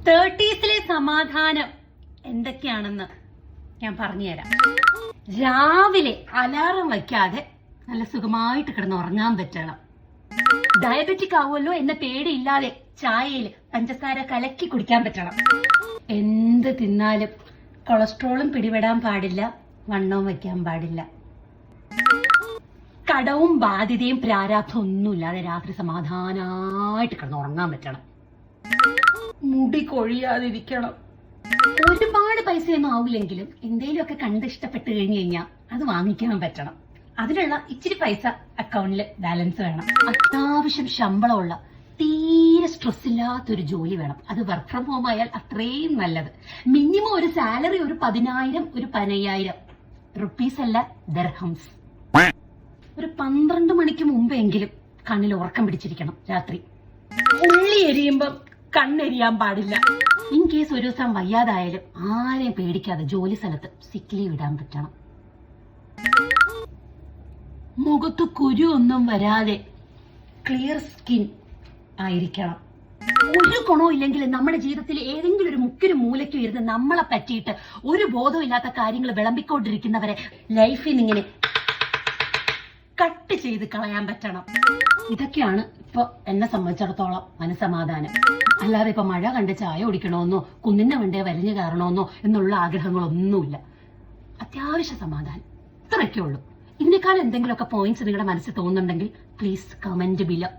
30s സമാധാനം എന്തൊക്കെയാണെന്ന് ഞാൻ പറഞ്ഞുതരാം. രാവിലെ അലാറം വയ്ക്കാതെ നല്ല സുഖമായിട്ട് കിടന്ന് ഉറങ്ങാൻ പറ്റണം. ഡയബറ്റിക് ആവുമല്ലോ എന്ന പേടിയില്ലാതെ ചായയിൽ പഞ്ചസാര കലക്കി കുടിക്കാൻ പറ്റണം. എന്ത് തിന്നാലും കൊളസ്ട്രോളും പിടിപെടാൻ പാടില്ല, വണ്ണവും വയ്ക്കാൻ പാടില്ല. കടവും ബാധ്യതയും പ്രാരാബ്ധം ഒന്നുമില്ലാതെ രാത്രി സമാധാനമായിട്ട് കിടന്ന് ഉറങ്ങാൻ പറ്റണം. മുടി കൊഴിയാതിരിക്കണം. ഒരുപാട് പൈസയൊന്നും ആവില്ലെങ്കിലും എന്തെങ്കിലുമൊക്കെ കണ്ടിഷ്ടപ്പെട്ട് കഴിഞ്ഞു കഴിഞ്ഞാൽ അത് വാങ്ങിക്കാൻ പറ്റണം. അതിനുള്ള ഇച്ചിരി പൈസ അക്കൗണ്ടിൽ ബാലൻസ് വേണം. അത്യാവശ്യം ശമ്പളമുള്ള തീരെ സ്ട്രെസ് ഇല്ലാത്തൊരു ജോലി വേണം. അത് വർക്ക് ഫ്രം ഹോം ആയാൽ അത്രയും നല്ലത്. മിനിമം ഒരു സാലറി ഒരു 10,000 ഒരു 15,000 റുപ്പീസ് അല്ല, ദർഹംസ്. ഒരു 12 മണിക്ക് മുമ്പെങ്കിലും കണ്ണിൽ ഉറക്കം പിടിച്ചിരിക്കണം. രാത്രി ഉള്ളി എരിയുമ്പം കണ്ണെരിയാൻ പാടില്ല. ഇൻ കേസ് ഒരു ദിവസം വയ്യാതായാലും ആരെയും പേടിക്കാതെ ജോലി സ്ഥലത്ത് സിക്ക് ലീവ് ഇടാൻ പറ്റണം. മുഖത്ത് കുരു ഒന്നും വരാതെ ക്ലിയർ സ്കിൻ ആയിരിക്കണം. ഒരു ഗുണവും ഇല്ലെങ്കിൽ നമ്മുടെ ജീവിതത്തിൽ ഏതെങ്കിലും ഒരു മുക്കിനും മൂലയ്ക്കും ഇരുന്ന് നമ്മളെ പറ്റിയിട്ട് ഒരു ബോധവും ഇല്ലാത്ത കാര്യങ്ങൾ വിളമ്പിക്കൊണ്ടിരിക്കുന്നവരെ ലൈഫിൽ ഇങ്ങനെ കട്ട് ചെയ്ത് കളയാൻ പറ്റണം. ഇതൊക്കെയാണ് ഇപ്പൊ എന്നെ സംബന്ധിച്ചിടത്തോളം മനസ്സമാധാനം. അല്ലാതെ ഇപ്പൊ മഴ കണ്ട് ചായ കുടിക്കണമെന്നോ കുന്നിന്റെ വണ്ടേ വരഞ്ഞു കയറണമെന്നോ എന്നുള്ള ആഗ്രഹങ്ങളൊന്നുമില്ല. അത്യാവശ്യ സമാധാനം ഇത്രയൊക്കെ ഉള്ളൂ. ഇതിനേക്കാൾ എന്തെങ്കിലുമൊക്കെ പോയിന്റ്സ് നിങ്ങളുടെ മനസ്സിൽ തോന്നുന്നുണ്ടെങ്കിൽ പ്ലീസ് കമന്റ് ബിലോ.